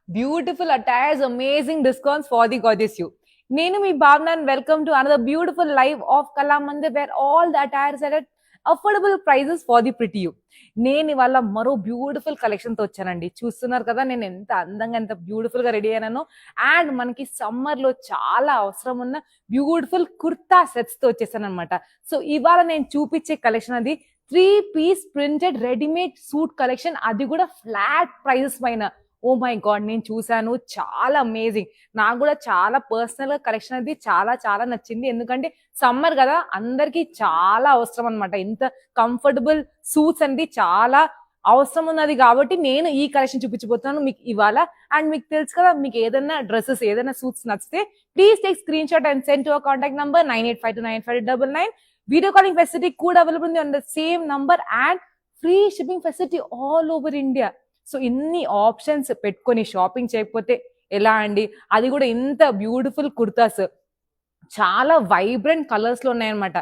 Beautiful attires, amazing discounts for the gorgeous you. Nenu mi Bhavna and welcome to another beautiful live of Kalamandir where all the attires are at affordable prices for the pretty you. నేను ఇవాళ మరో beautiful collection తో వచ్చానండి. చూస్తున్నారు కదా నేను ఎంత అందంగా ఎంత బ్యూటిఫుల్ గా రెడీ అయ్యానో. అండ్ మనకి సమ్మర్ లో చాలా అవసరం ఉన్న బ్యూటిఫుల్ కుర్తా సెట్స్ తో వచ్చేసాను అనమాట. సో ఇవాళ నేను చూపించే కలెక్షన్ అది 3-piece printed readymade suit collection, అది కూడా ఫ్లాట్ ప్రైజెస్ పైన. ఓ మై గాడ్, నేను చూసాను, చాలా అమేజింగ్. నాకు కూడా చాలా పర్సనల్ గా కలెక్షన్ అది చాలా చాలా నచ్చింది. ఎందుకంటే సమ్మర్ కదా, అందరికి చాలా అవసరం అనమాట. ఇంత కంఫర్టబుల్ సూట్స్ అనేది చాలా అవసరం ఉన్నది కాబట్టి నేను ఈ కలెక్షన్ చూపించబోతున్నాను మీకు ఇవాళ. అండ్ మీకు తెలుసు కదా, మీకు ఏదైనా డ్రెస్సెస్ ఏదైనా సూట్స్ నచ్చితే please take screen shot and send to our contact number 98529599. Video calling facility కూడా అవైలబుల్ ఉంది on the same number and free shipping facility all over India. So ఇన్ని ఆప్షన్స్ పెట్టుకొని షాపింగ్ చేయకపోతే ఎలా అండి? అది కూడా ఇంత బ్యూటిఫుల్ కుర్తాస్, చాలా వైబ్రెంట్ కలర్స్ లో ఉన్నాయన్నమాట.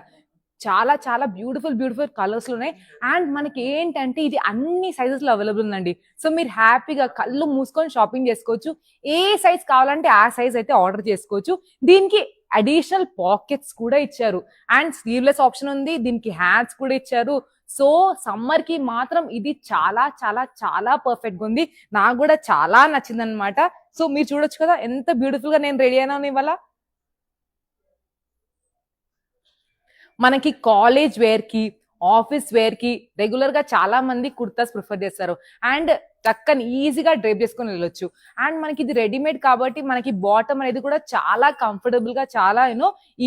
చాలా చాలా బ్యూటిఫుల్ కలర్స్ లో ఉన్నాయి. అండ్ మనకి ఏంటంటే ఇది అన్ని సైజెస్ లో అవైలబుల్ ఉందండి. సో మీరు హ్యాపీగా కళ్ళు మూసుకొని షాపింగ్ చేసుకోవచ్చు. ఏ సైజ్ కావాలంటే ఆ సైజ్ అయితే ఆర్డర్ చేసుకోవచ్చు. దీనికి అడిషనల్ పాకెట్స్ కూడా ఇచ్చారు అండ్ స్లీవ్లెస్ ఆప్షన్ ఉంది. దీనికి హ్యాండ్స్ కూడా ఇచ్చారు. సో సమ్మర్ కి మాత్రం ఇది చాలా చాలా చాలా పర్ఫెక్ట్ గా ఉంది. నాకు కూడా చాలా నచ్చింది అనమాట. సో మీరు చూడొచ్చు కదా ఎంత బ్యూటిఫుల్ గా నేను రెడీ అయినాను ఇవాళ. మనకి కాలేజ్ వేర్ కి, ఆఫీస్ వేర్ కి రెగ్యులర్ గా చాలా మంది కుర్తాస్ ప్రిఫర్ చేస్తారు. అండ్ చక్కని ఈజీగా డ్రైప్ చేసుకొని వెళ్ళొచ్చు. అండ్ మనకి ఇది రెడీమేడ్ కాబట్టి మనకి బాటమ్ అనేది కూడా చాలా కంఫర్టబుల్ గా, చాలా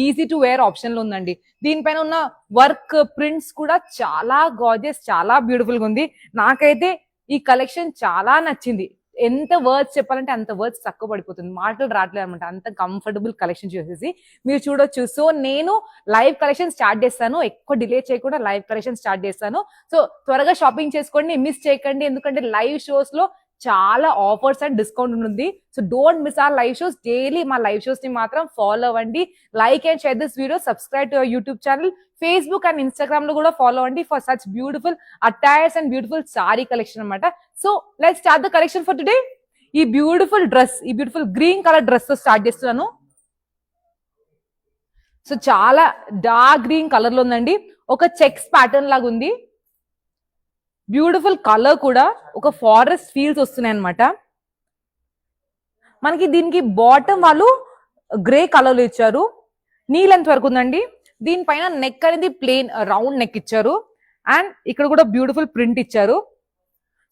ఈజీ టు వేర్ ఆప్షన్ లో ఉందండి. దీనిపైన ఉన్న వర్క్ ప్రింట్స్ కూడా చాలా గార్జియస్, చాలా బ్యూటిఫుల్ గా ఉంది. నాకైతే ఈ కలెక్షన్ చాలా నచ్చింది. ఎంత వర్డ్స్ చెప్పాలంటే అంత వర్డ్స్ తక్కువ పడిపోతుంది, మాటలు రావట్లేదు అనమాట. అంత కంఫర్టబుల్ కలెక్షన్ చూసేసి మీరు చూడొచ్చు. సో నేను లైవ్ కలెక్షన్ స్టార్ట్ చేస్తాను, ఎక్కువ డిలే చేయకుండా లైవ్ కలెక్షన్ స్టార్ట్ చేస్తాను. సో త్వరగా షాపింగ్ చేసుకోండి, మిస్ చేయకండి. ఎందుకంటే లైవ్ షోస్ లో చాలా ఆఫర్స్ అండ్ డిస్కౌంట్ ఉంటుంది. So don't miss our live shows. Daily మా లైవ్ షోస్ ని మాత్రం ఫాలో అవ్వండి. Like and share this video, subscribe to our YouTube channel, Facebook and Instagram లో కూడా ఫాలో అవ్వండి for such beautiful attires and beautiful sari collection అనమాట. So let's start the collection for today. ఈ beautiful dress, ఈ beautiful green colour dress తో start చేస్తున్నాను. So చాలా dark green colour లో ఉందండి. ఒక చెక్స్ ప్యాటర్న్ లాగా ఉంది. బ్యూటిఫుల్ కలర్ కూడా, ఒక ఫారెస్ట్ ఫీల్స్ వస్తున్నాయి అనమాట. మనకి దీనికి బాటమ్ వాళ్ళు గ్రే కలర్ లో ఇచ్చారు. నీ లెంత్ వరకు ఉందండి. దీనిపైన నెక్ అనేది ప్లెయిన్ రౌండ్ నెక్ ఇచ్చారు. అండ్ ఇక్కడ కూడా బ్యూటిఫుల్ ప్రింట్ ఇచ్చారు.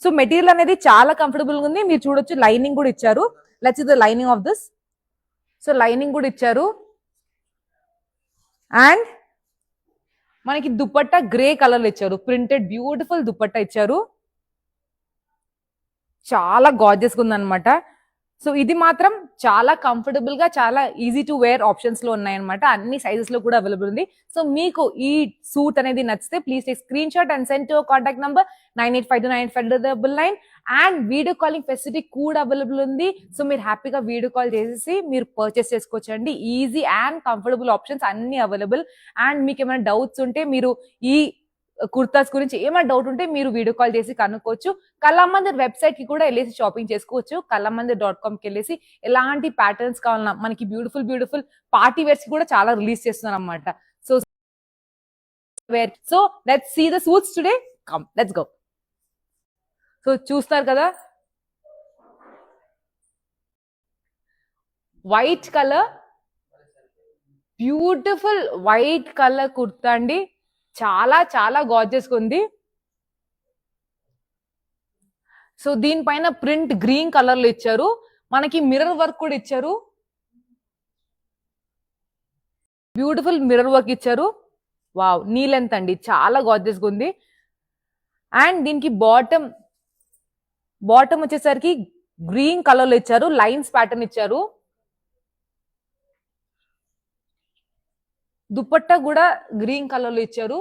సో మెటీరియల్ అనేది చాలా కంఫర్టబుల్ గా ఉంది. మీరు చూడొచ్చు, లైనింగ్ కూడా ఇచ్చారు. Let's see the lining of this. So lining కూడా ఇచ్చారు. అండ్ మనకి దుపట్టా గ్రే కలర్ లో ఇచ్చారు. ప్రింటెడ్ బ్యూటిఫుల్ దుపట్టా ఇచ్చారు. చాలా గార్జియస్ గా ఉందన్నమాట. సో ఇది మాత్రం చాలా కంఫర్టబుల్ గా, చాలా ఈజీ టు వేర్ ఆప్షన్స్ లో ఉన్నాయన్నమాట. అన్ని సైజెస్ లో కూడా అవైలబుల్ ఉంది. సో మీకు ఈ సూట్ అనేది నచ్చితే please take screen shot and send to contact number 98529599. And video calling facility కూడా అవైలబుల్ ఉంది. సో మీరు హ్యాపీగా వీడియో కాల్ చేసేసి మీరు పర్చేస్ చేసుకోవచ్చు అండి. ఈజీ అండ్ కంఫర్టబుల్ ఆప్షన్స్ అన్ని అవైలబుల్. అండ్ మీకు ఏమైనా డౌట్స్ ఉంటే, మీరు ఈ కుర్తాస్ గురించి ఏమైనా డౌట్ ఉంటే మీరు వీడియో కాల్ చేసి కనుక్కోవచ్చు. కళామందిర్ వెబ్సైట్ కి కూడా వెళ్ళేసి షాపింగ్ చేసుకోవచ్చు. కళామందిర్.com కి వెళ్ళేసి ఎలాంటి ప్యాటర్న్స్ కావాలన్నా మనకి బ్యూటిఫుల్ పార్టీ వేర్స్ కూడా చాలా రిలీజ్ చేస్తున్నారు అనమాట. So let's see the suits today. Come let's go. So చూస్తారు కదా, white colour, beautiful white colour kurta అండి. చాలా చాలా గార్జియస్ గా ఉంది. సో దీనిపైన ప్రింట్ గ్రీన్ కలర్ లో ఇచ్చారు. మనకి మిర్రర్ వర్క్ కూడా ఇచ్చారు. బ్యూటిఫుల్ మిర్రర్ వర్క్ ఇచ్చారు. వావ్, నీ లెంత్ అండి, చాలా గార్జియస్ గా ఉంది. అండ్ దీనికి బాటమ్ వచ్చేసరికి గ్రీన్ కలర్ లో ఇచ్చారు. లైన్స్ ప్యాటర్న్ ఇచ్చారు. దుపట్టా కూడా గ్రీన్ కలర్ లో ఇచ్చారు.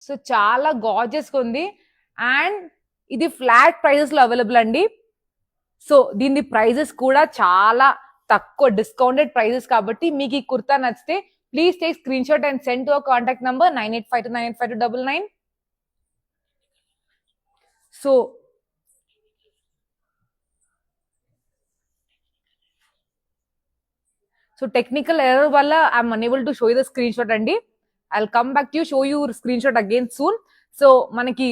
సో చాలా గార్జియస్ గా ఉంది. అండ్ ఇది ఫ్లాట్ ప్రైజెస్ లో అవైలబుల్ అండి. సో దీని ప్రైజెస్ కూడా చాలా తక్కువ, డిస్కౌంటెడ్ ప్రైజెస్ కాబట్టి మీకు ఈ కుర్తా నచ్చితే please take screen shot and send to our contact number 98529599. So so technical error వల్ల I'm unable to show you the screen shot అండి. I will come back to show you screen shot again soon. So మనకి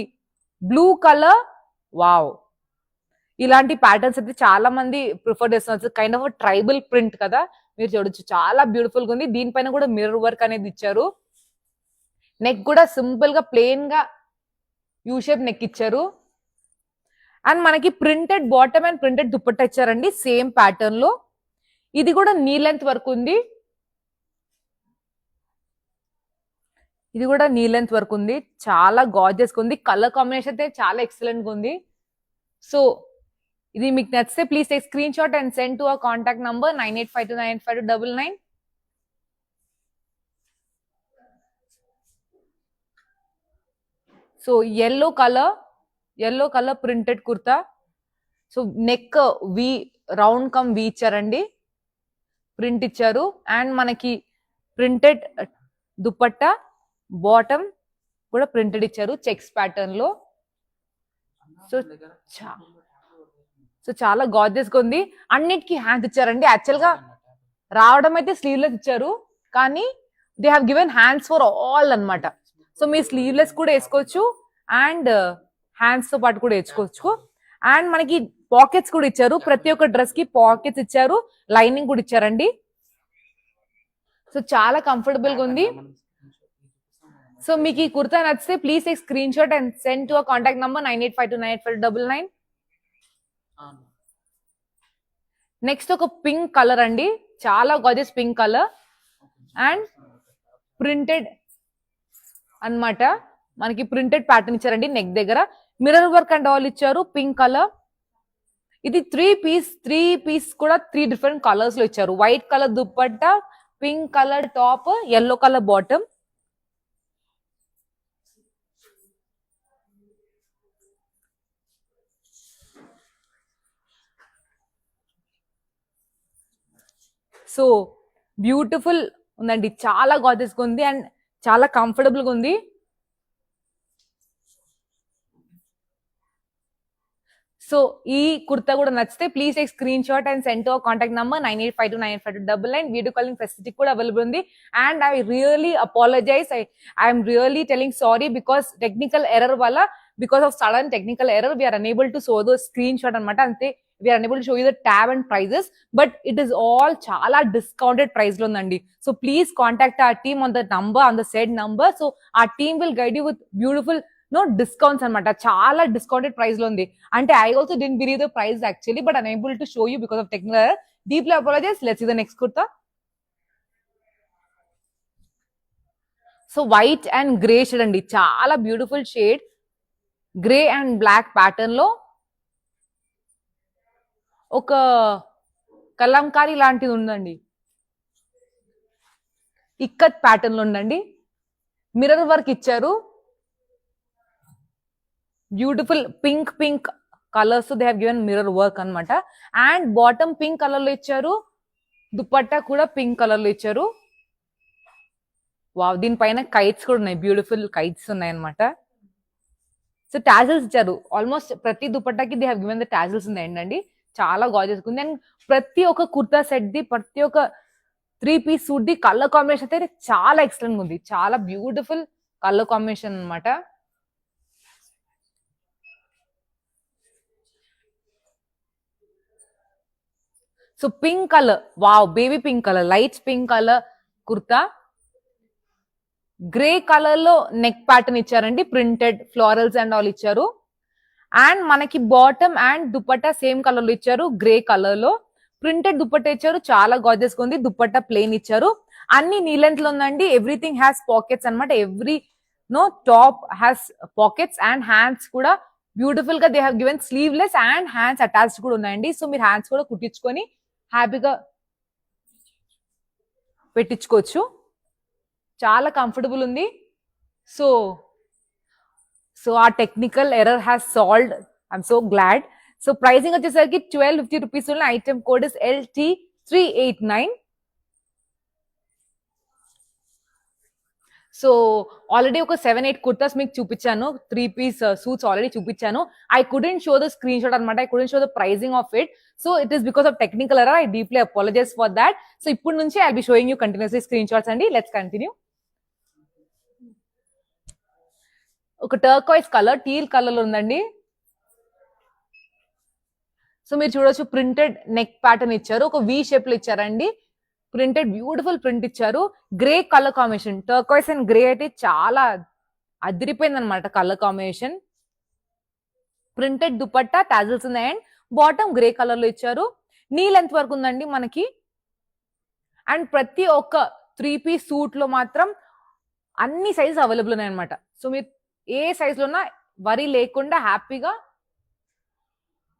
blue colour, wow, ఇలాంటి patterns అయితే చాలా మంది prefer చేస్తున్నారు. Kind of tribal print కదా, మీరు చూడొచ్చు చాలా బ్యూటిఫుల్ గా ఉంది. దీనిపైన కూడా మిర్రర్ వర్క్ అనేది ఇచ్చారు. నెక్ కూడా సింపుల్ గా ప్లెయిన్ గా యూ షేప్ నెక్ ఇచ్చారు. అండ్ మనకి printed bottom and printed dupatta ఇచ్చారండి సేమ్ ప్యాటర్న్ లో. ఇది కూడా నీ లెంత్ వరకు ఉంది. ఇది కూడా నీ లెంత్ వరకు ఉంది. చాలా గార్జియస్ గా ఉంది. కలర్ కాంబినేషన్ అయితే చాలా ఎక్సలెంట్ గా ఉంది. సో ఇది మీకు నచ్చితే please take screen shot and send to our contact number 9852952999. So yellow colour printed kurta. So neck V round cum V ఇచ్చారండి, ప్రింట్ ఇచ్చారు. అండ్ మనకి ప్రింటెడ్ దుపట్టా, బాటమ్ కూడా ప్రింటెడ్ ఇచ్చారు చెక్స్ ప్యాటర్న్ లో. సో చాలా గార్జియస్ గా ఉంది. అన్నిటికీ హ్యాండ్స్ ఇచ్చారండి. యాక్చువల్ గా రావడం అయితే స్లీవ్లెస్ ఇచ్చారు, కానీ they have given hands for all అన్నమాట. సో మీరు స్లీవ్లెస్ కూడా వేసుకోవచ్చు అండ్ హ్యాండ్స్ తో పాటు కూడా వేసుకోవచ్చు. అండ్ మనకి పాకెట్స్ కూడా ఇచ్చారు. ప్రతి ఒక్క డ్రెస్ కి పాకెట్స్ ఇచ్చారు, లైనింగ్ కూడా ఇచ్చారండి. సో చాలా కంఫర్టబుల్ గా ఉంది. సో మీకు ఈ కుర్తా నచ్చితే please take screen shot and send to our contact number 9852952999. Next ఒక పింక్ కలర్ అండి, చాలా gorgeous pink colour and printed అన్నమాట. మనకి ప్రింటెడ్ ప్యాటర్న్ ఇచ్చారండి. నెక్ దగ్గర మిర్రర్ వర్క్ అండ్ ఆల్ ఇచ్చారు. Pink colour. ఇది త్రీ పీస్ కూడా 3 డిఫరెంట్ కలర్స్ లో ఇచ్చారు. White colour dupatta, pink colour top, yellow colour bottom. So beautiful ఉందండి, చాలా గార్జియస్ గా ఉంది అండ్ చాలా కంఫర్టబుల్ గా ఉంది. సో ఈ కుర్తా కూడా నచ్చితే please take screen shot and send to our contact number 9852952999. Video calling facility కూడా అవైలబుల్ ఉంది. And I really apologize, I'm really telling sorry because technical error వల్ల, because of sudden technical error we're unable to show the screen shot అనమాట. అంతే, we're unable to show you the tab and prices, but it is all చాలా discounted price లో ఉందండి. So please contact our team on the number, on the said number. So ఆ team will guide you with beautiful discounts అనమాట. చాలా discounted price లో ఉంది. అంటే I also didn't believe the price actually, but unable to show you because of technical error. Deeply apologize. Let's see the next kurta. So white and grey shade అండి, చాలా beautiful shade. Grey and black pattern లో ఒక కలంకారీ లాంటిది ఉందండి, ikat pattern లో ఉందండి. Mirror work ఇచ్చారు. Beautiful pink colours they have given mirror work అన్నమాట. అండ్ బాటమ్ పింక్ కలర్ లో ఇచ్చారు, దుపట్టా కూడా పింక్ కలర్ లో ఇచ్చారు. వావ్, దీనిపైన కైట్స్ కూడా ఉన్నాయి, బ్యూటిఫుల్ కైట్స్ ఉన్నాయి అనమాట. సో టాజిల్స్ ఇచ్చారు. ఆల్మోస్ట్ ప్రతి దుపట్టాకి they have given the tassels ఉన్నాయండి. చాలా గార్జియస్ ఉంది. అండ్ ప్రతి ఒక్క కుర్తా సెట్ ది, ప్రతి ఒక్క 3 పీస్ సూట్ ది కలర్ కాంబినేషన్ అయితే చాలా ఎక్సలెంట్ ఉంది. చాలా బ్యూటిఫుల్ కలర్ కాంబినేషన్ అనమాట. So pink colour, wow, baby pink colour, light pink colour kurta. Grey colour లో నెక్ ప్యాటర్న్ ఇచ్చారండి, ప్రింటెడ్ ఫ్లోరల్స్ అండ్ ఆల్ ఇచ్చారు. అండ్ మనకి bottom and dupatta same colour లో ఇచ్చారు, గ్రే కలర్ లో. ప్రింటెడ్ దుపట్టా ఇచ్చారు, చాలా గార్జియస్ గా ఉంది. దుపట్టా ప్లెయిన్ ఇచ్చారు. అన్ని నీ లెంత్ లో ఉందండి. ఎవ్రీథింగ్ హ్యాస్ పాకెట్స్ అనమాట. Every top has pockets and hands కూడా బ్యూటిఫుల్ గా they have given sleeveless and hands attached కూడా ఉన్నాయండి. సో మీరు హ్యాండ్స్ కూడా కుట్టించుకొని హ్యాపీగా పెట్టించుకోవచ్చు. చాలా కంఫర్టబుల్ ఉంది. సో ఆ technical error has solved. I'm so glad. So pricing వచ్చేసరికి 1250 rupees. Item code is LT389. So already ఒక 7-8 కుర్తాస్ మీకు చూపించాను, 3-piece సూట్స్ ఆల్రెడీ చూపించాను. I couldn't show the screen shot అనమాట, I couldn't show the pricing of it. So it is because of technical error, I deeply apologize for that. So ఇప్పుడు నుంచి I be showing you continuously screen shots అండి. Let's continue. ఒక turquoise colour, teal colour ఉందండి. So మీరు చూడొచ్చు, printed neck pattern ఇచ్చారు, ఒక V shape లో ఇచ్చారండి. ప్రింటెడ్ బ్యూటిఫుల్ ప్రింట్ ఇచ్చారు. Grey colour combination, turquoise and grey అయితే చాలా అదిరిపోయింది అనమాట colour combination. Printed dupatta, tassels ఉన్నాయి అండ్ బాటమ్ గ్రే కలర్ లో ఇచ్చారు. నీ లెంత్ వరకు ఉందండి మనకి. అండ్ ప్రతి ఒక్క 3-piece సూట్ లో మాత్రం అన్ని సైజెస్ అవైలబుల్ ఉన్నాయి అనమాట. సో మీరు ఏ సైజ్ లోనా వరి లేకుండా హ్యాపీగా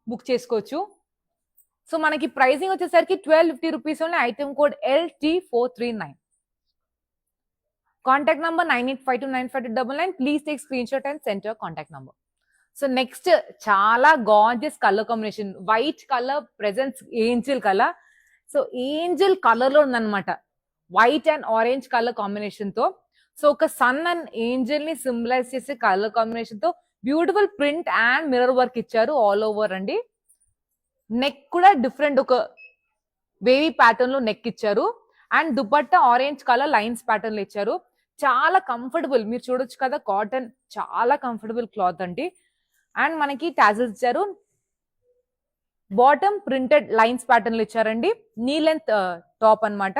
బుక్ చేసుకోవచ్చు. సో మనకి ప్రైసింగ్ వచ్చేసరికి 1250 rupees only. Item code LT439. Contact number 9852952299. Please take screen shot and send your contact number. So next చాలా gorgeous colour combination, white colour presents angel colour. So angel colour లో ఉందన్నమాట, white and orange colour combination తో. So ఒక sun and angel ని symbolize చేసే colour combination తో beautiful print and mirror work ఇచ్చారు all over అండి. నెక్ కూడా డిఫరెంట్, ఒక వేవీ ప్యాటర్న్ లో నెక్ ఇచ్చారు. And dupatta orange colour lines pattern లో ఇచ్చారు. చాలా కంఫర్టబుల్, మీరు చూడొచ్చు కదా, కాటన్ చాలా కంఫర్టబుల్ క్లాత్ అండి. అండ్ మనకి టాజిల్స్ ఇచ్చారు. బాటమ్ ప్రింటెడ్ లైన్స్ ప్యాటర్న్ లో ఇచ్చారండి. నీ లెంత్ టాప్ అన్నమాట,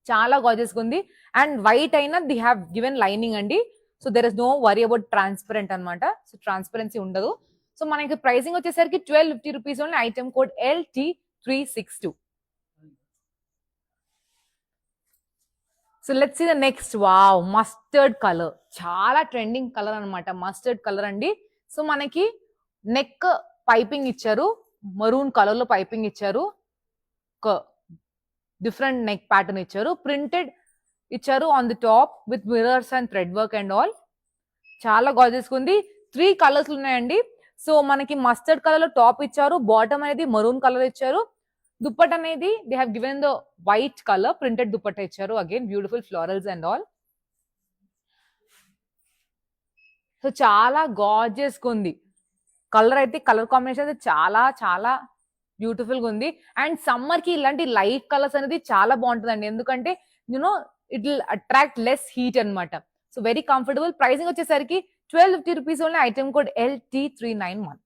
చాలా గార్జియస్ గా ఉంది. అండ్ వైట్ అయినా ది హ్యావ్ గివెన్ లైనింగ్ అండి. So there is no worry about transparent అనమాట. సో ట్రాన్స్పరెన్సీ ఉండదు. సో మనకి ప్రైసింగ్ వచ్చేసరికి 1250 rupees only. Item code LT362. So let's see the next. Wow, mustard colour, చాలా trending colour అనమాట, mustard colour అండి. So మనకి neck piping ఇచ్చారు, maroon colour లో పైపింగ్ ఇచ్చారు, ఒక డిఫరెంట్ నెక్ ప్యాటర్న్ ఇచ్చారు, ప్రింటెడ్ ఇచ్చారు on the top with mirrors and thread work and all. చాలా గార్జియస్ ఉంది. 3 కలర్స్ ఉన్నాయండి. సో మనకి మస్టర్డ్ కలర్ లో టాప్ ఇచ్చారు, బాటమ్ అనేది మరూన్ కలర్ ఇచ్చారు, దుప్పట్ అనేది they have given the white colour printed dupatta ఇచ్చారు. Again beautiful florals and all. So చాలా గార్జియస్ గా ఉంది కలర్ అయితే, కలర్ కాంబినేషన్ అయితే చాలా చాలా బ్యూటిఫుల్ గా ఉంది. అండ్ సమ్మర్ కి ఇలాంటి లైట్ కలర్స్ అనేది చాలా బాగుంటుందండి, ఎందుకంటే you know it will attract less heat అనమాట. So very comfortable. ప్రైసింగ్ వచ్చేసరికి 1250 rupees only. Item code LT391.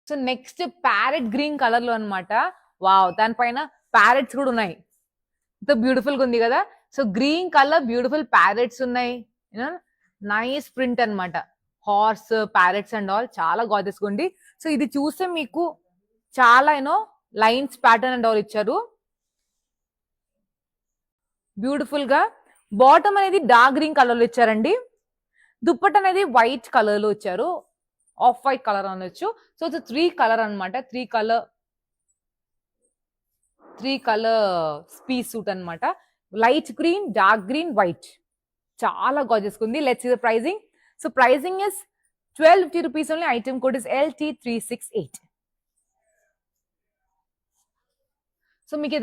So next parrot green colour లో అనమాట. వావ్, దానిపైన ప్యారెట్స్ కూడా ఉన్నాయి, ఇంత బ్యూటిఫుల్ గా ఉంది కదా. So green colour beautiful parrots ఉన్నాయి, నైస్ ప్రింట్ అనమాట, హార్స్ ప్యారెట్స్ అండ్ ఆల్, చాలా గార్జియస్ గా ఉంది. సో ఇది చూస్తే మీకు చాలా లైన్స్ ప్యాటర్న్ అండ్ ఆల్ ఇచ్చారు బ్యూటిఫుల్ గా. బాటమ్ అనేది డార్క్ గ్రీన్ కలర్ లో ఇచ్చారండి. దుప్పట్ అనేది వైట్ కలర్ లో ఇచ్చారు, ఆఫ్ వైట్ కలర్ అనొచ్చు. సో ఇట్స్ 3 కలర్ అనమాట, 3 కలర్ స్పీస్ సూట్ అనమాట. Light green, dark green, white, చాలా గార్జియస్ గా ఉంది. Let's see the pricing. So pricing is 1250 rupees only. Item code is LT368. So మీకు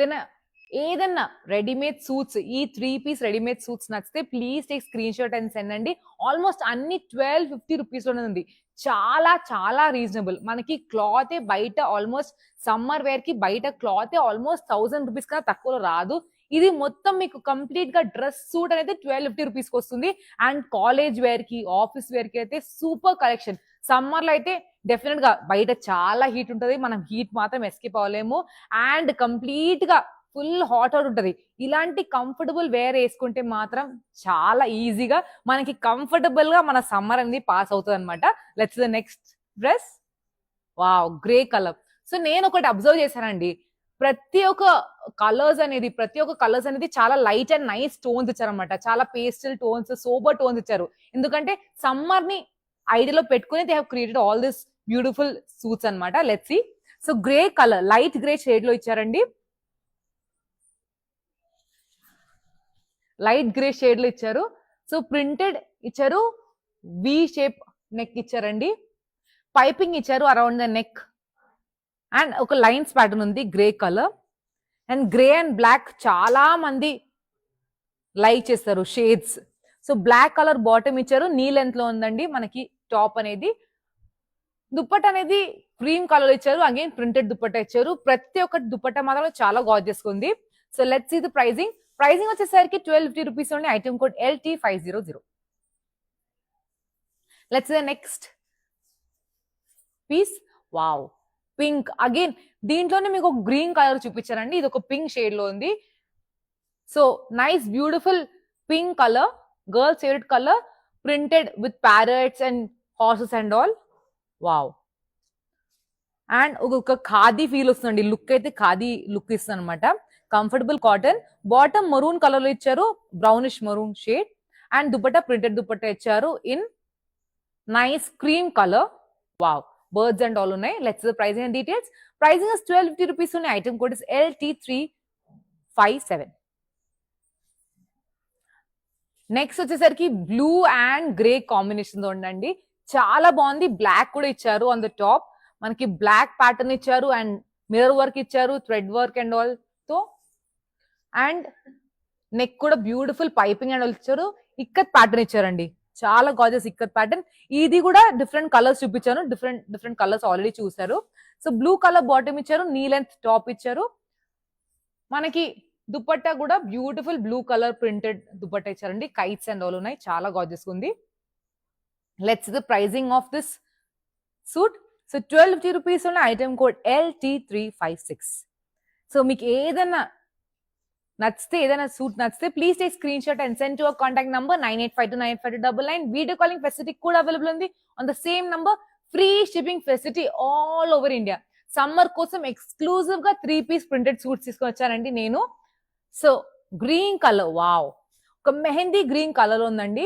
ఏదన్నా రెడీమేడ్ సూట్స్, ఈ 3-piece రెడీమేడ్ సూట్స్ నచ్చితే please take screen shot and send అండి. Almost అన్ని 1250 rupees లోనే ఉంది, చాలా చాలా రీజనబుల్. మనకి క్లాత్ బయట ఆల్మోస్ట్ సమ్మర్ వేర్ కి బయట క్లాత్ ఆల్మోస్ట్ 1000 రూపీస్ కన్నా తక్కువలో రాదు. ఇది మొత్తం మీకు కంప్లీట్ గా డ్రెస్ సూట్ అనేది 1250 రూపీస్ కి వస్తుంది. అండ్ కాలేజ్ వేర్ కి, ఆఫీస్ వేర్ కి అయితే సూపర్ కలెక్షన్. సమ్మర్ లో అయితే డెఫినెట్ గా బయట చాలా హీట్ ఉంటది, మనం హీట్ మాత్రం ఎస్కేప్ అవ్వలేము. అండ్ కంప్లీట్ గా ఫుల్ హాట్ అవుట్ ఉంటది. ఇలాంటి కంఫర్టబుల్ వేర్ వేసుకుంటే మాత్రం చాలా ఈజీగా మనకి కంఫర్టబుల్ గా మన సమ్మర్ అనేది పాస్ అవుతుంది అనమాట. Let's the next dress. Wow, grey colour. So నేను ఒకటి అబ్జర్వ్ చేశానండి, ప్రతి ఒక్క కలర్స్ అనేది చాలా లైట్ అండ్ నైస్ టోన్స్ ఇచ్చారనమాట, చాలా పేస్టల్ టోన్స్, సోబర్ టోన్స్ ఇచ్చారు. ఎందుకంటే సమ్మర్ ని ఐడియాలో పెట్టుకుని they have created all this beautiful suits అనమాట. Let's see. So grey colour, light grey shade లో ఇచ్చారండి, లైట్ గ్రే షేడ్ లో ఇచ్చారు. సో ప్రింటెడ్ ఇచ్చారు, వి షేప్ నెక్ ఇచ్చారండి, పైపింగ్ ఇచ్చారు అరౌండ్ ద నెక్. అండ్ ఒక లైన్స్ ప్యాటర్న్ ఉంది, grey colour. And grey and black చాలా మంది లైక్ చేస్తారు shades. So black colour bottom ఇచ్చారు, నీ లెంత్ లో ఉందండి మనకి టాప్ అనేది. దుప్పట్ట అనేది క్రీమ్ కలర్ ఇచ్చారు, అగైన్ ప్రింటెడ్ దుప్పట్ట ఇచ్చారు. ప్రతి ఒక్క దుప్పట్ట మాత్రం చాలా గార్జియస్ ఉంది. So let's see the pricing. Pricing వచ్చేసరికి 1250 rupees only. Item code LT500. Let's the next piece. Wow, pink. Again దీంట్లోనే మీకు గ్రీన్ కలర్ చూపించారండి, ఇది ఒక పింక్ షేడ్ లో ఉంది. So nice beautiful pink colour, girls favourite colour, printed with parrots and horses and all. Wow. And ఒక khadi feel వస్తుందండి, look అయితే khadi look ఇస్తుంది అనమాట. Comfortable cotton. Bottom maroon colour లో ఇచ్చారు, brownish maroon shade. And dupatta printed dupatta ఇచ్చారు in nice cream colour. Wow, birds and all ఉన్నాయి. Let's the pricing and details. Pricing is 1250 rupees ఉన్నాయి. Item code is LT357. Next వచ్చేసరికి blue and grey combination తో ఉండండి, చాలా బాగుంది. బ్లాక్ కూడా ఇచ్చారు ఆన్ ద టాప్, మనకి బ్లాక్ ప్యాటర్న్ ఇచ్చారు అండ్ మిర్రర్ వర్క్ ఇచ్చారు, థ్రెడ్ వర్క్ అండ్ ఆల్ తో. అండ్ నెక్ కూడా బ్యూటిఫుల్ పైపింగ్ అండ్ ఆల్ ఇచ్చారు. ఇక్కత్ ప్యాటర్న్ ఇచ్చారండి, చాలా గాజెస్ ఇక్కత్ ప్యాటర్న్. ఇది కూడా డిఫరెంట్ కలర్స్ చూపించాను, డిఫరెంట్ కలర్స్ ఆల్రెడీ చూసారు. సో బ్లూ కలర్ బాటమ్ ఇచ్చారు, నీ లెంత్ టాప్ ఇచ్చారు. మనకి దుపట్టా కూడా beautiful blue colour printed dupatta ఇచ్చారండి, కైట్స్ అండ్ ఆల్ ఉన్నాయి, చాలా గాజెస్ ఉంది. Let's the pricing of this suit. So 1250 rupees ఉన్న ఐటమ్ కోడ్ LT356. సో మీకు ఏదైనా నచ్చితే, ఏదైనా సూట్ నచ్చితే please take screen shot and send to our contact number 9852952999. Video calling facility కూడా అవైలబుల్ ఉంది on the same number. Free shipping facility all over India. Summer కోసం exclusive గా 3 piece printed suits తీసుకొని వచ్చానండి నేను. సో గ్రీన్ కలర్, వావ్, ఒక mehndi green colour ఉందండి,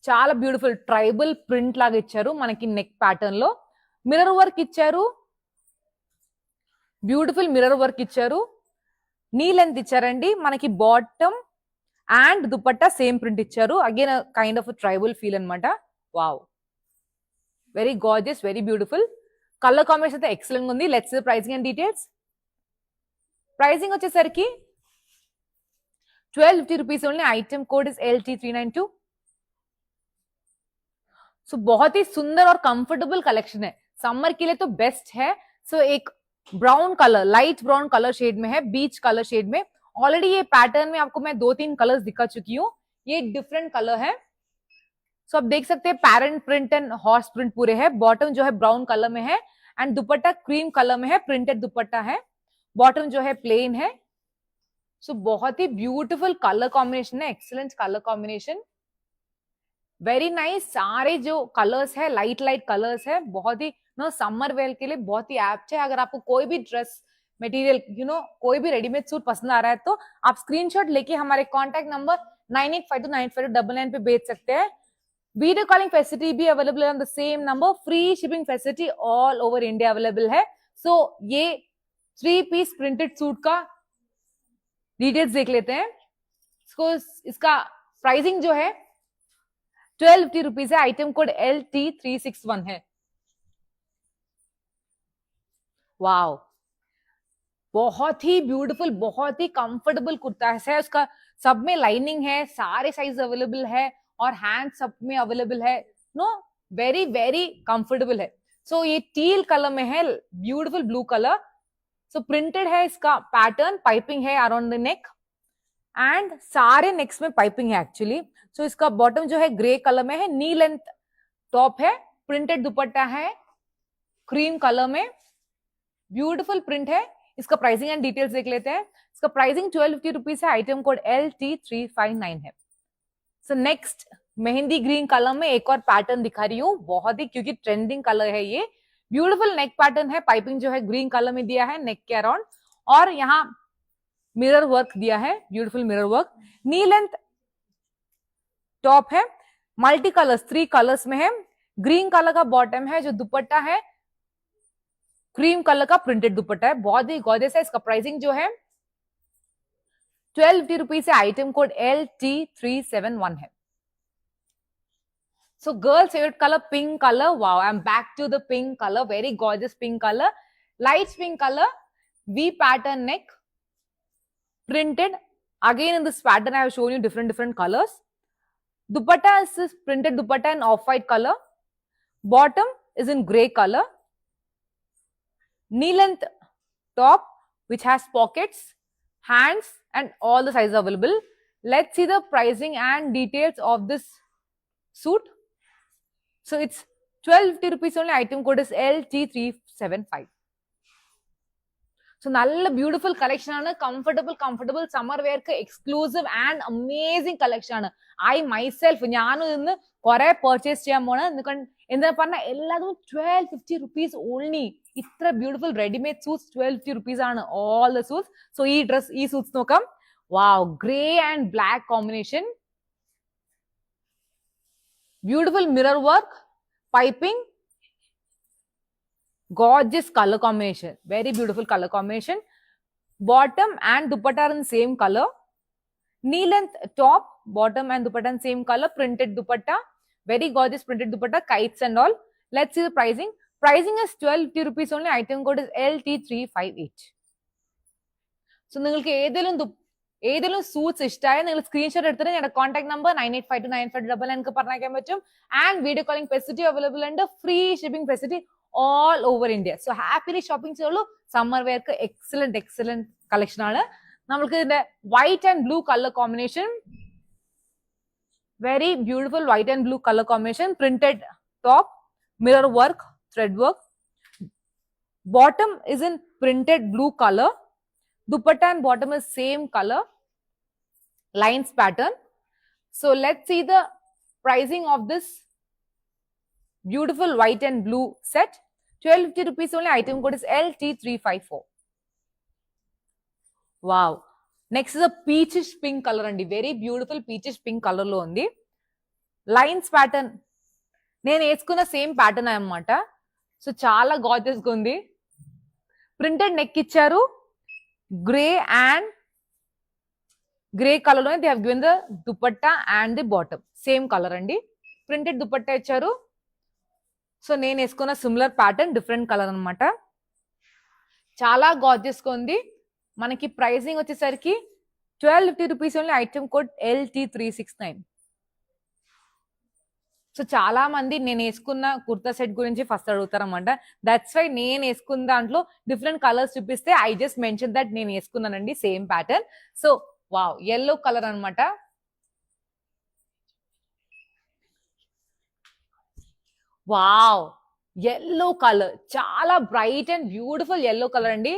చాలా బ్యూటిఫుల్ ట్రైబల్ ప్రింట్ లాగా ఇచ్చారు మనకి నెక్ ప్యాటర్న్ లో. మిర్రర్ వర్క్ ఇచ్చారు, బ్యూటిఫుల్ మిర్రర్ వర్క్ ఇచ్చారు. నీ లెంత్ ఇచ్చారండి, మనకి bottom and dupatta same print ఇచ్చారు. Again kind of tribal feel అనమాట. Wow, very gorgeous, very beautiful. Colour combination అయితే ఎక్సలెంట్ ఉంది. Let's the pricing and details. Pricing వచ్చేసరికి 1250 rupees only. Item code is LT392. So बहुत ही सुंदर और कंफर्टेबल कलेक्शन है, समर के लिए तो बेस्ट है. सो एक brown colour, light brown colour shade में है, बीच कलर शेड में. ऑलरेडी ये पैटर्न में आपको मैं 2-3 कलर्स दिखा चुकी हूँ, ये डिफरेंट कलर है. सो आप देख सकते हैं parent print and horse print पूरे है. बॉटम जो है ब्राउन कलर में है एंड दुपट्टा क्रीम कलर में है, प्रिंटेड दुपट्टा है. बॉटम जो है प्लेन है. सो बहुत ही ब्यूटीफुल कलर कॉम्बिनेशन है, excellent colour combination, very nice. सारे जो कलर्स है लाइट कलर्स है, बहुत ही समर वेयर के लिए बहुत ही एप्ट है. अगर आपको कोई भी ड्रेस मटेरियल कोई भी रेडीमेड सूट पसंद आ रहा है तो आप स्क्रीनशॉट लेके हमारे कॉन्टैक्ट नंबर 98529599 पे भेज सकते हैं. वीडियो कॉलिंग फैसिलिटी भी अवेलेबल है on the same number. Free shipping facility all over India available है. सो ये 3 पीस प्रिंटेड सूट का डिटेल्स देख लेते हैं. इसका प्राइसिंग जो है 1250 रुपीज है. आइटम कोड LT361 है. वाओ, बहुत ही ब्यूटीफुल, बहुत ही कंफर्टेबल कुर्ता है. उसका सब में लाइनिंग है, सारे साइज अवेलेबल है और हैंड सब में अवेलेबल है. वेरी वेरी कंफर्टेबल है. सो ये टील कलर में है, ब्यूटीफुल ब्लू कलर. सो प्रिंटेड है, इसका पैटर्न पाइपिंग है अराउंड द नेक एंड सारे नेक्स में पाइपिंग है एक्चुअली. सो इसका बॉटम जो है ग्रे कलर में है, नी लेंथ टॉप है, प्रिंटेड दुपट्टा है क्रीम कलर में, ब्यूटीफुल प्रिंट है. इसका प्राइसिंग एंड डिटेल्स देख लेते हैं. इसका प्राइसिंग 1250 रुपीज है. आइटम कोड LT359 है. So next mehndi green colour में एक और पैटर्न दिखा रही हूँ, बहुत ही क्योंकि ट्रेंडिंग कलर है ये. ब्यूटीफुल नेक पैटर्न है, पाइपिंग जो है ग्रीन कलर में दिया है नेक के अराउंड और यहाँ मिरर वर्क दिया है, ब्यूटीफुल मिरर वर्क. नी लेंथ टॉप है, मल्टी कलर्स 3 कलर्स में है. ग्रीन कलर का बॉटम है, जो दुपट्टा है क्रीम कलर का प्रिंटेड दुपट्टा है, बहुत ही गॉर्जियस है. इसका प्राइसिंग जो है 1250 रुपीज है. आइटम कोड LT371 है. So girls favorite color pink color. Wow, I'm back to the pink color, very gorgeous pink color, light pink color, V pattern neck, printed Again, in this pattern, I have shown you different colors. Dupatta is this printed dupatta in off-white color. Bottom is in gray color. Knee length top, which has pockets, hands, and all the sizes available. Let's see the pricing and details of this suit. So it's 1250 rupees only. Item code is LT375. So nalla beautiful collection aanu, comfortable summer wear ku exclusive and amazing collection aanu. I myself ഞാനും ഇന്ന് കുറെ purchase ചെയ്യാൻ പോണ്. എന്താ പറഞ്ഞ എല്ലാതും 1250 rupees only. ഇത്ര beautiful ready-made suits 1250 rupees ആണ് all the suits. So ഈ suits നോക്കാം. Wow, grey and black combination. Beautiful mirror work, piping, gorgeous color combination, very beautiful color combination. Bottom and dupatta are in same color. Knee length top, bottom and dupatta in same color. Printed dupatta, very gorgeous printed dupatta, kites and all. Let's see the pricing. Pricing is 1250 rupees only. Item code is LT358. So നിങ്ങൾക്ക് ഏതെങ്കിലും suits ഇഷ്ടമായ നിങ്ങൾ screenshot എടുത്തിട്ട് ഞങ്ങളുടെ contact number 98529599 പറഞ്ഞേക്കാൻ പറ്റും. And video calling facility available ഉണ്ട്. Free shipping facility all over India. So happily shopping ചെയ്തോളൂ. സമ്മർ വെയർക്ക് എക്സലന്റ് കളക്ഷൻ ആണ്. നമുക്ക് ഇതിന്റെ white and blue colour combination, very beautiful white and blue color combination. Printed top, mirror work, thread work. Bottom is in printed blue color. Dupatta and bottom is same color, lines pattern. So let's see the pricing of this beautiful white and blue set. 1250 rupees only. Item code is LT354. Wow. Next is a peachish pink color andi. Very beautiful peachish pink color lo undi. Lines pattern. నేను వేసుకున్న same pattern అన్నమాట. So చాలా gorgeous గా ఉంది. Printed neck ఇచ్చారు. Grey and grey colour లోనే they have given the dupatta and the bottom same colour అండి. Printed dupatta ఇచ్చారు. సో నేను వేసుకున్న సిమిలర్ ప్యాటర్న్ డిఫరెంట్ కలర్ అనమాట. చాలా గార్జియస్ గా ఉంది. మనకి ప్రైసింగ్ వచ్చేసరికి 1250 rupees only. Item code LT369. So చాలా మంది నేను వేసుకున్న కుర్తా సెట్ గురించి ఫస్ట్ అడుగుతారు అనమాట. దట్స్ వై నేను వేసుకున్న దాంట్లో డిఫరెంట్ కలర్స్ చూపిస్తే ఐ జస్ట్ మెన్షన్ దట్ నేను వేసుకున్నానండి same pattern. So wow, yellow colour అనమాట. వావ్, yellow కలర్ చాలా bright and beautiful yellow colour అండి.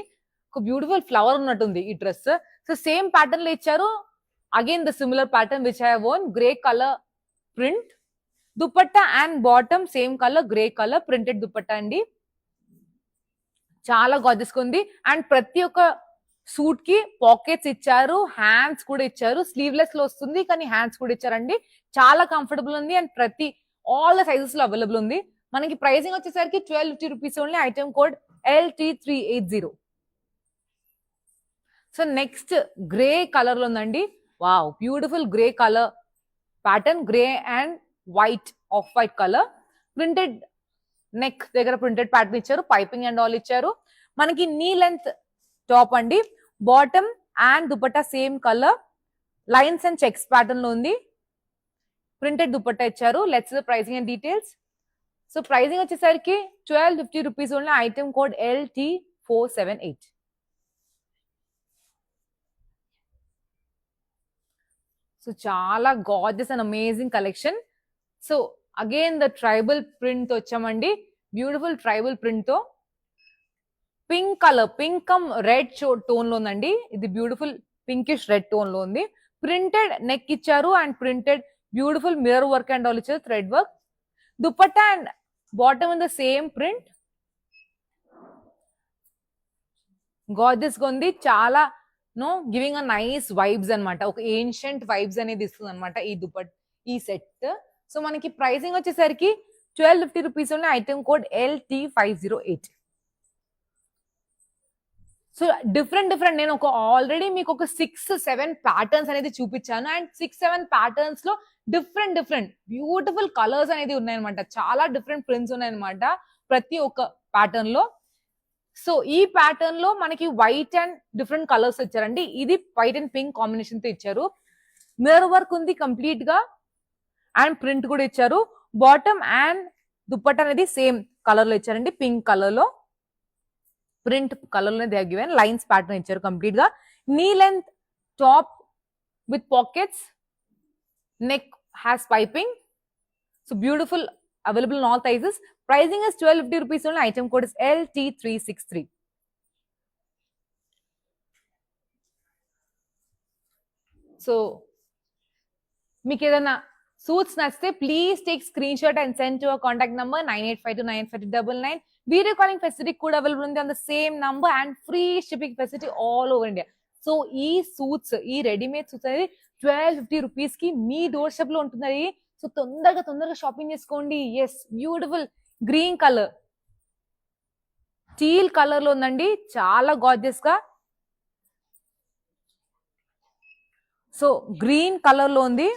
ఒక బ్యూటిఫుల్ ఫ్లవర్ ఉన్నట్టుంది ఈ డ్రెస్. సో సేమ్ ప్యాటర్న్ లో ఇచ్చారు. Again the similar pattern which I own, grey colour print. Dupatta and bottom same colour, grey colour printed dupatta అండి. చాలా gorgeous గా ఉంది. అండ్ ప్రతి ఒక్క సూట్ కి పాకెట్స్ ఇచ్చారు, హ్యాండ్స్ కూడా ఇచ్చారు. స్లీవ్లెస్ లో వస్తుంది కానీ హ్యాండ్స్ కూడా ఇచ్చారండి. చాలా కంఫర్టబుల్ ఉంది అండ్ ప్రతి ఆల్ ద సైజెస్ లో అవైలబుల్ ఉంది. మనకి ప్రైసింగ్ వచ్చేసరికి 1250 rupees only. Item code LT380. So next grey colour లో ఉందండి. Wow, beautiful grey colour pattern, grey and white, off white colour. Printed neck దగ్గర ప్రింటెడ్ ప్యాటర్న్ ఇచ్చారు, పైపింగ్ అండ్ ఆల్ ఇచ్చారు. మనకి నీ లెంత్ టాప్ అండి. Bottom and dupatta same colour, lines and checks pattern లో ఉంది. ప్రింటెడ్ దుపట్టా ఇచ్చారు. Let's the pricing and details. So pricing వచ్చేసరికి 1250 rupees only. Item code LT478. So చాలా gorgeous and amazing collection. So again the tribal print వచ్చామండి. Beautiful tribal print తో pink colour, pink cum red tone లో ఉందండి. ఇది beautiful pinkish red tone లో ఉంది. Printed neck ఇచ్చారు and printed beautiful mirror work and all ఇచ్చారు, thread work. Dupatta and bottom in the same print. Gorgeous గా ఉంది. చాలా గివింగ్ అ నైస్ వైబ్స్ అనమాట. ఒక ఏన్షియంట్ వైబ్స్ అనేది ఇస్తుంది అనమాట ఈ సెట్. సో మనకి ప్రైసింగ్ వచ్చేసరికి 1250 rupees only. Item code LT508. So different నేను ఆల్రెడీ మీకు ఒక 6-7 ప్యాటర్న్స్ అనేది చూపించాను. అండ్ 6-7 ప్యాటర్న్స్ లో డిఫరెంట్ బ్యూటిఫుల్ కలర్స్ అనేది ఉన్నాయన్నమాట. చాలా డిఫరెంట్ ప్రింట్స్ ఉన్నాయన్నమాట ప్రతి ఒక్క ప్యాటర్న్ లో. సో ఈ ప్యాటర్న్ లో మనకి వైట్ అండ్ డిఫరెంట్ కలర్స్ ఇచ్చారండి. ఇది వైట్ అండ్ పింక్ కాంబినేషన్ తో ఇచ్చారు. మిర్రర్ వర్క్ ఉంది కంప్లీట్ గా అండ్ ప్రింట్ కూడా ఇచ్చారు. బాటమ్ అండ్ దుప్పట్ అనేది సేమ్ కలర్ లో ఇచ్చారండి, పింక్ కలర్ లో ప్రింట్ కలర్ లో దే గివెన్ లైన్స్ ప్యాటర్న్ ఇచ్చారు కంప్లీట్ గా. Knee length top with pockets, neck has piping. So beautiful, available in all sizes. Pricing is 1250 rupees only. Item code is LT363. So మీకు ఏదైనా suits నచ్చితే please take screen shot and send to our contact number 9852952299. Video calling facility కూడా available ఉంది on the same number and free shipping facility all over India. So ఈ suits, ఈ readymade suits అనేది 1250 rupees కి మీ door step లో ఉంటున్నాయి. So తొందరగా shopping చేసుకోండి. Yes, beautiful green colour, teal colour లో ఉందండి, చాలా గార్జియస్ గా. సో గ్రీన్ కలర్ లో ఉంది,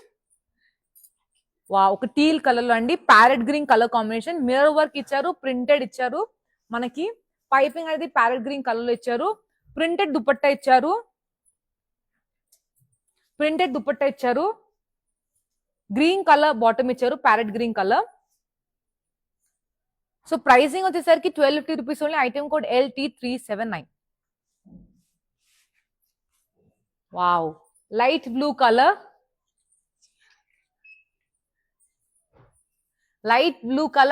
ఒక టీల్ కలర్ లో అండి, parrot green colour combination. Mirror work ఇచ్చారు, ప్రింటెడ్ ఇచ్చారు, మనకి పైపింగ్ అనేది ప్యారెట్ గ్రీన్ కలర్ లో ఇచ్చారు. ప్రింటెడ్ దుపట్టా ఇచ్చారు, గ్రీన్ కలర్ బాటమ్ ఇచ్చారు, parrot green colour. So pricing వచ్చేసరికి 1250 rupees only. Item code LT379. Wow, light blue colour,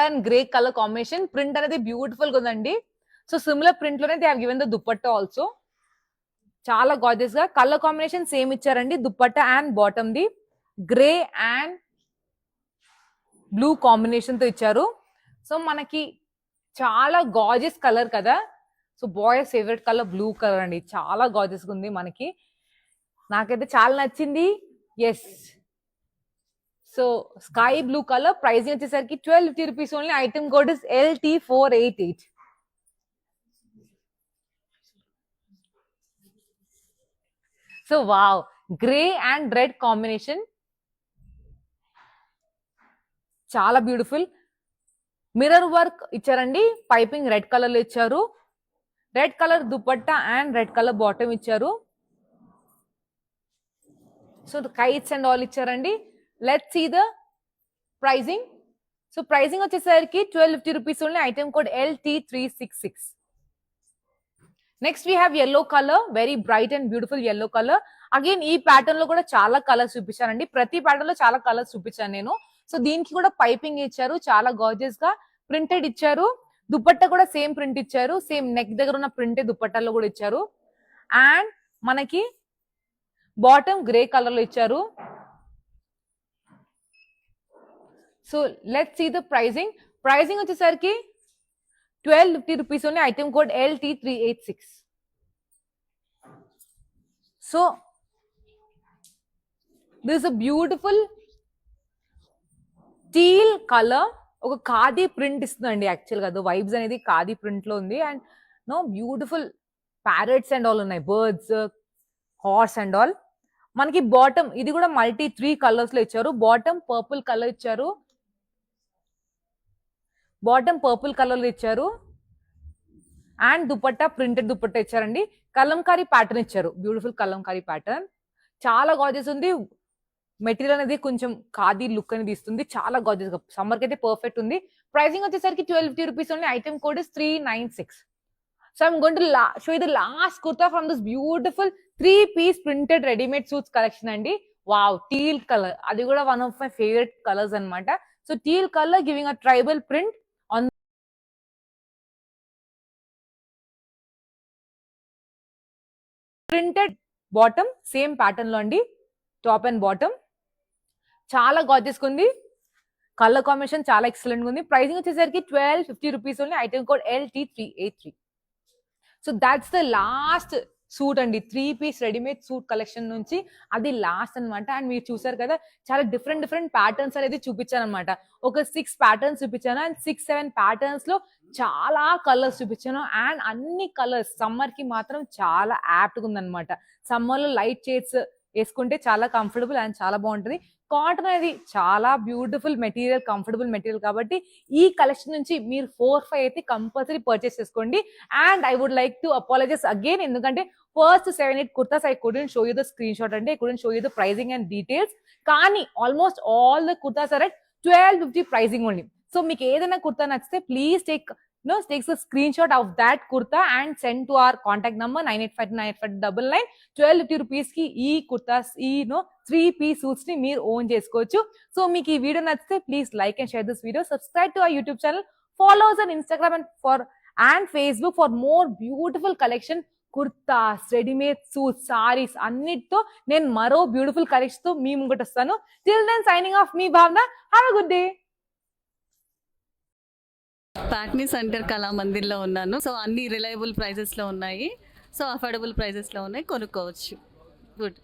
and grey colour combination. Print అనేది బ్యూటిఫుల్ గా ఉందండి. సో సిమిలర్ ప్రింట్ లోనే they have given the dupatta also. చాలా gorgeous గా colour combination same ఇచ్చారండి. Dupatta and bottom the grey and blue combination తో ఇచ్చారు. So మనకి చాలా గార్జియస్ కలర్ కదా. So boys favourite colour blue colour అండి, చాలా గార్జియస్ గా ఉంది మనకి. నాకైతే చాలా నచ్చింది. Yes, so sky blue colour. Pricing వచ్చేసరికి 1250 rupees only. Item code is LT488. So wow, grey and red combination, చాలా బ్యూటిఫుల్. మిర్రర్ వర్క్ ఇచ్చారండి, పైపింగ్ రెడ్ కలర్ లో ఇచ్చారు. Red colour dupatta and red colour bottom ఇచ్చారు. సో కైట్స్ అండ్ ఆల్ ఇచ్చారండి. Let's see the pricing. So pricing వచ్చేసరికి 1250 rupees only. Item code LT366. Next we have yellow colour, very bright and beautiful yellow colour. Again ఈ pattern లో కూడా చాలా colours చూపించానండి. ప్రతి pattern లో చాలా కలర్స్ చూపించాను నేను. సో దీనికి కూడా పైపింగ్ ఇచ్చారు, చాలా గార్జియస్ గా ప్రింటెడ్ ఇచ్చారు. దుపట్టా కూడా సేమ్ ప్రింట్ ఇచ్చారు, సేమ్ నెక్ దగ్గర ఉన్న ప్రింటే దుపట్టాలో కూడా ఇచ్చారు. అండ్ మనకి బాటమ్ గ్రే కలర్ లో ఇచ్చారు. So let's see the pricing. Pricing వచ్చేసరికి 1250 rupees only. Item code LT386. So this is a beautiful teal colour. ఒక ఖాదీ ప్రింట్ ఇస్తుందండి యాక్చువల్ గా. వైబ్స్ అనేది ఖాదీ ప్రింట్ లో ఉంది. And no beautiful parrots and all ఉన్నాయి, బర్డ్స్, హార్స్ అండ్ ఆల్. మనకి bottom ఇది కూడా మల్టీ 3 కలర్స్ లో ఇచ్చారు. బాటమ్ పర్పుల్ కలర్ ఇచ్చారు, అండ్ దుపట్టా ప్రింటెడ్ దుపట్టా ఇచ్చారండి. కలంకారీ ప్యాటర్న్ ఇచ్చారు, బ్యూటిఫుల్ కలంకారీ ప్యాటర్న్, చాలా గార్జియస్ ఉంది. మెటీరియల్ అనేది కొంచెం ఖాదీ లుక్ అనేది ఇస్తుంది, చాలా గార్జియస్ గా. సమ్మర్ కి అయితే పర్ఫెక్ట్ ఉంది. ప్రైసింగ్ వచ్చేసరికి 1250 rupees only. Item code is 396. So I'm going to show you the last kurta from this beautiful 3-piece printed ready-made suits collection andi. Wow, teal color. Adi kuda one of my favorite colors anamata. So teal color giving a tribal print on printed bottom, same pattern lo andi, top and bottom. Chala gorgeous kundi. Color combination chala excellent kundi. Pricing vachesariki 1250 rupees only. Item code LT383. So that's the last suit అండి, 3-piece readymade suit collection నుంచి అది last అనమాట. And మీరు చూసారు కదా, చాలా different patterns అనేది చూపించాను అనమాట. ఒక 6 ప్యాటర్న్స్ చూపించాను అండ్ 6-7 ప్యాటర్న్స్ లో చాలా కలర్స్ చూపించాను. అండ్ అన్ని కలర్స్ సమ్మర్ కి మాత్రం చాలా యాప్ట్ గా ఉందన్నమాట. సమ్మర్ లో లైట్ షేడ్స్ వేసుకుంటే చాలా కంఫర్టబుల్ అండ్ చాలా బాగుంటుంది. కాటన్ అనేది చాలా బ్యూటిఫుల్ మెటీరియల్, కంఫర్టబుల్ మెటీరియల్ కాబట్టి ఈ కలెక్షన్ నుంచి మీరు 4-5 అయితే కంపల్సరీ పర్చేస్ చేసుకోండి. And I would like to apologize again, ఎందుకంటే first 7-8 kurtas I couldn't show you the screen shot అండి, I couldn't show you the pricing and details. కానీ almost all the kurtas are at 1250 pricing only. So మీకు ఏదైనా కుర్తా నచ్చితే please take a screenshot of that kurta and send to our contact number 9852985999. 1250 rupees కి ఈ కుర్తాస్, ఈ 3-piece suits ని మీరు own చేసుకోవచ్చు. సో మీకు ఈ వీడియో నచ్చితే please like and share this video, subscribe to our YouTube channel, follow us on Instagram and Facebook for more beautiful collection. Kurtas, readymade suits, saris అన్నిటితో నేను మరో బ్యూటిఫుల్ కలెక్షన్ తో మీ ముంగట వస్తాను. టిల్ దెన్ సైనింగ్ ఆఫ్, మీ Bhavana. Have a good day. ప్యాక్నీ centre కళామందిర్లో ఉన్నాను. సో అన్ని రిలయబుల్ ప్రైజెస్లో ఉన్నాయి, సో అఫోర్డబుల్ ప్రైజెస్లో ఉన్నాయి, కొనుక్కోవచ్చు. గుడ్.